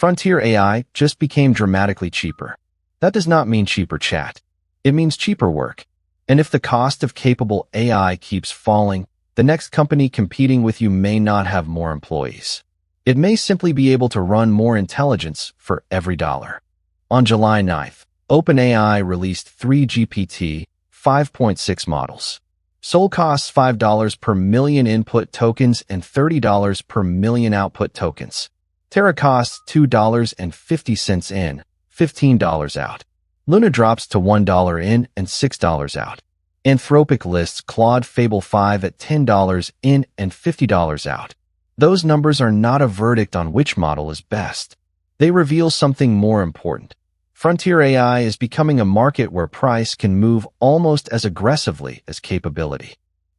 Frontier AI just became dramatically cheaper. That does not mean cheaper chat. It means cheaper work. And if the cost of capable AI keeps falling, the next company competing with you may not have more employees. It may simply be able to run more intelligence for every dollar. On July 9th, OpenAI released 3 GPT 5.6 models. Sol costs $5 per million input tokens and $30 per million output tokens. Terra costs $2.50 in, $15 out. Luna drops to $1 in and $6 out. Anthropic lists Claude Fable 5 at $10 in and $50 out. Those numbers are not a verdict on which model is best. They reveal something more important. Frontier AI is becoming a market where price can move almost as aggressively as capability.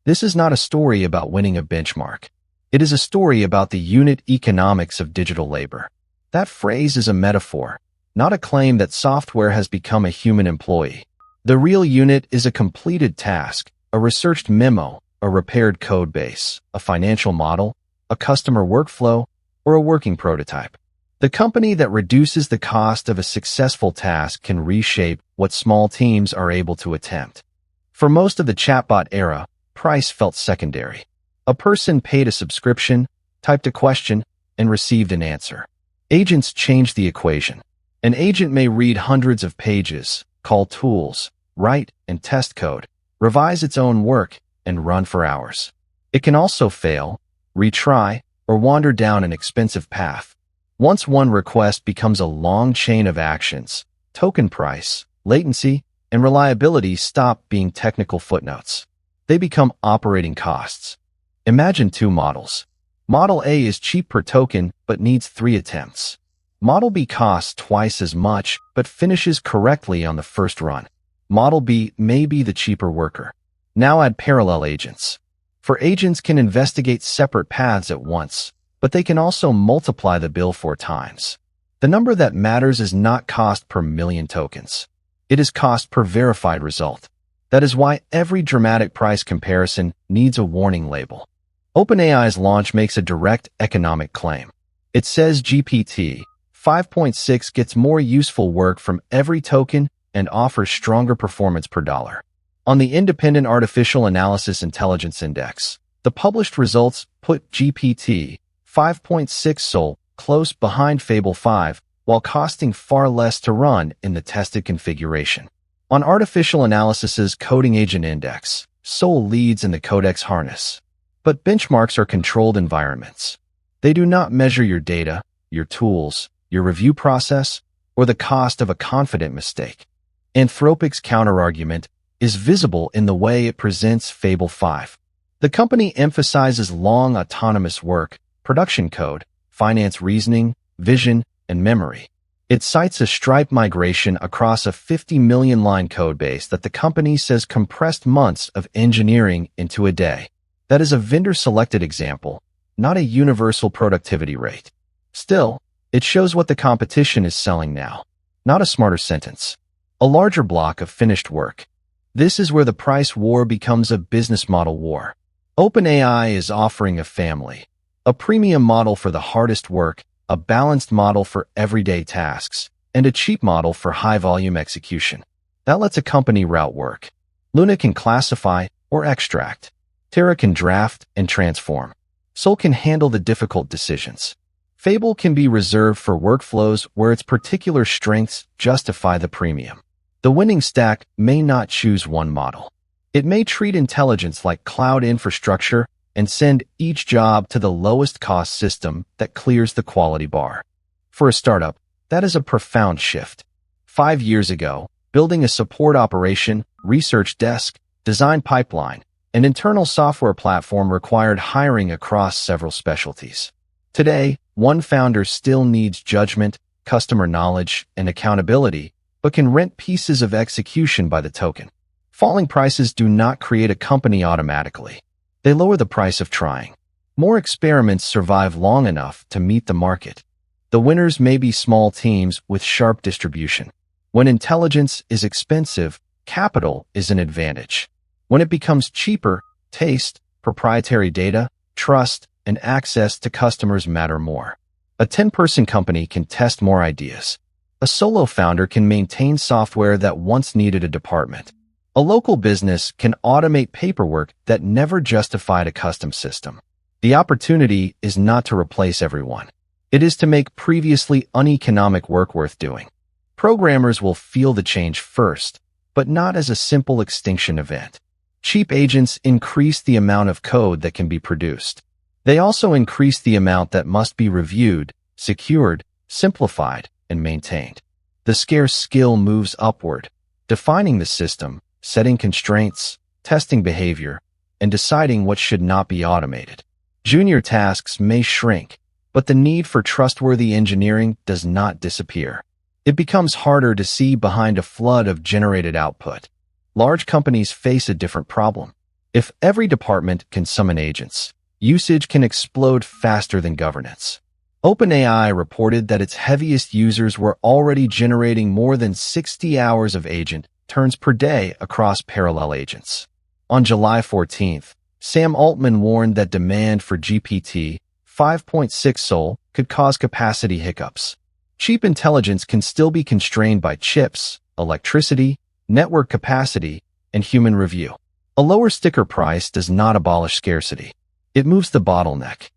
This is not a story about winning a benchmark. It is a story about the unit economics of digital labor. That phrase is a metaphor, not a claim that software has become a human employee. The real unit is a completed task, a researched memo, a repaired code base, a financial model, a customer workflow, or a working prototype. The company that reduces the cost of a successful task can reshape what small teams are able to attempt. For most of the chatbot era, price felt secondary. A person paid a subscription, typed a question, and received an answer. Agents changed the equation. An agent may read hundreds of pages, call tools, write and test code, revise its own work, and run for hours. It can also fail, retry, or wander down an expensive path. Once one request becomes a long chain of actions, token price, latency, and reliability stop being technical footnotes. They become operating costs. Imagine 2 models. Model A is cheap per token but needs 3 attempts. Model B costs twice as much but finishes correctly on the first run. Model B may be the cheaper worker. Now add parallel agents. For agents can investigate separate paths at once, but they can also multiply the bill 4 times. The number that matters is not cost per million tokens. It is cost per verified result. That is why every dramatic price comparison needs a warning label. OpenAI's launch makes a direct economic claim. It says GPT 5.6 gets more useful work from every token and offers stronger performance per dollar. On the Independent Artificial Analysis Intelligence Index, the published results put GPT 5.6 Sol close behind Fable 5 while costing far less to run in the tested configuration. On Artificial Analysis's Coding Agent Index, Sol leads in the Codex harness. But benchmarks are controlled environments. They do not measure your data, your tools, your review process, or the cost of a confident mistake. Anthropic's counterargument is visible in the way it presents Fable 5. The company emphasizes long autonomous work, production code, finance reasoning, vision, and memory. It cites a Stripe migration across a 50 million-line codebase that the company says compressed months of engineering into a day. That is a vendor-selected example, not a universal productivity rate. Still, it shows what the competition is selling now, not a smarter sentence. A larger block of finished work. This is where the price war becomes a business model war. OpenAI is offering a family. A premium model for the hardest work, a balanced model for everyday tasks, and a cheap model for high-volume execution. That lets a company route work. Luna can classify or extract. Terra can draft and transform. Sol can handle the difficult decisions. Fable can be reserved for workflows where its particular strengths justify the premium. The winning stack may not choose one model. It may treat intelligence like cloud infrastructure and send each job to the lowest cost system that clears the quality bar. For a startup, that is a profound shift. 5 years ago, building a support operation, research desk, design pipeline, and internal software platform required hiring across several specialties. Today, one founder still needs judgment, customer knowledge, and accountability, but can rent pieces of execution by the token. Falling prices do not create a company automatically. They lower the price of trying. More experiments survive long enough to meet the market. The winners may be small teams with sharp distribution. When intelligence is expensive, capital is an advantage. When it becomes cheaper, taste, proprietary data, trust, and access to customers matter more. A 10-person company can test more ideas. A solo founder can maintain software that once needed a department. A local business can automate paperwork that never justified a custom system. The opportunity is not to replace everyone. It is to make previously uneconomic work worth doing. Programmers will feel the change first, but not as a simple extinction event. Cheap agents increase the amount of code that can be produced. They also increase the amount that must be reviewed, secured, simplified, and maintained. The scarce skill moves upward, defining the system, setting constraints, testing behavior, and deciding what should not be automated. Junior tasks may shrink, but the need for trustworthy engineering does not disappear. It becomes harder to see behind a flood of generated output. Large companies face a different problem. If every department can summon agents, usage can explode faster than governance. OpenAI reported that its heaviest users were already generating more than 60 hours of agent turns per day across parallel agents. On July 14th, Sam Altman warned that demand for GPT 5.6 Sol could cause capacity hiccups. Cheap intelligence can still be constrained by chips, electricity, network capacity, and human review. A lower sticker price does not abolish scarcity. It moves the bottleneck.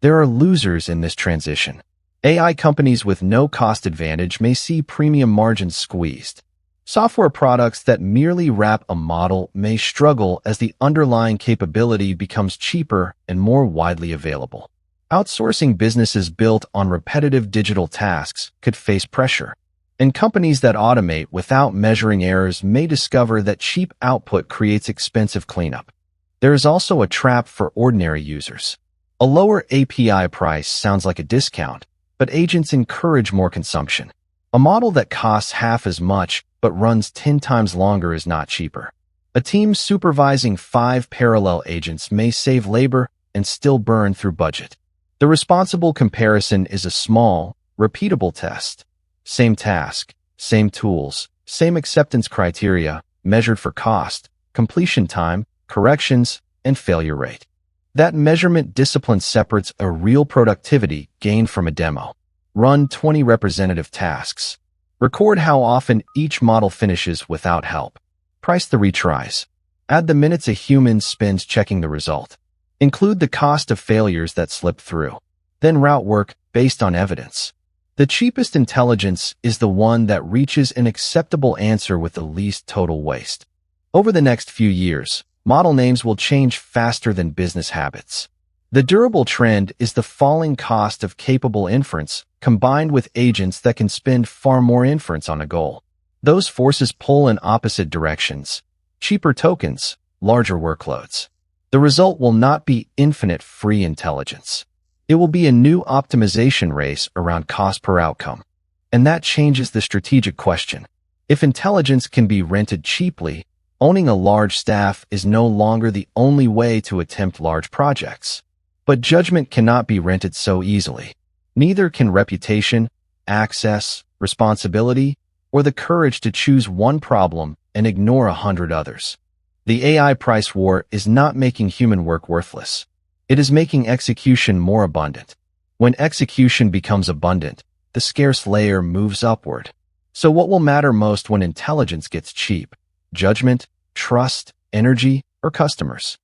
There are losers in this transition. AI companies with no cost advantage may see premium margins squeezed. Software products that merely wrap a model may struggle as the underlying capability becomes cheaper and more widely available. Outsourcing businesses built on repetitive digital tasks could face pressure, and companies that automate without measuring errors may discover that cheap output creates expensive cleanup. There is also a trap for ordinary users. A lower API price sounds like a discount, but agents encourage more consumption. A model that costs half as much but runs 10 times longer is not cheaper. A team supervising 5 parallel agents may save labor and still burn through budget. The responsible comparison is a small, repeatable test. Same task, same tools, same acceptance criteria, measured for cost, completion time, corrections, and failure rate. That measurement discipline separates a real productivity gained from a demo. Run 20 representative tasks. Record how often each model finishes without help. Price the retries. Add the minutes a human spends checking the result. Include the cost of failures that slip through. Then route work based on evidence. The cheapest intelligence is the one that reaches an acceptable answer with the least total waste. Over the next few years, model names will change faster than business habits. The durable trend is the falling cost of capable inference combined with agents that can spend far more inference on a goal. Those forces pull in opposite directions. Cheaper tokens, larger workloads. The result will not be infinite free intelligence. It will be a new optimization race around cost per outcome. And that changes the strategic question. If intelligence can be rented cheaply, owning a large staff is no longer the only way to attempt large projects. But judgment cannot be rented so easily. Neither can reputation, access, responsibility, or the courage to choose one problem and ignore 100 others. The AI price war is not making human work worthless. It is making execution more abundant. When execution becomes abundant, the scarce layer moves upward. So what will matter most when intelligence gets cheap? Judgment, trust, energy, or customers?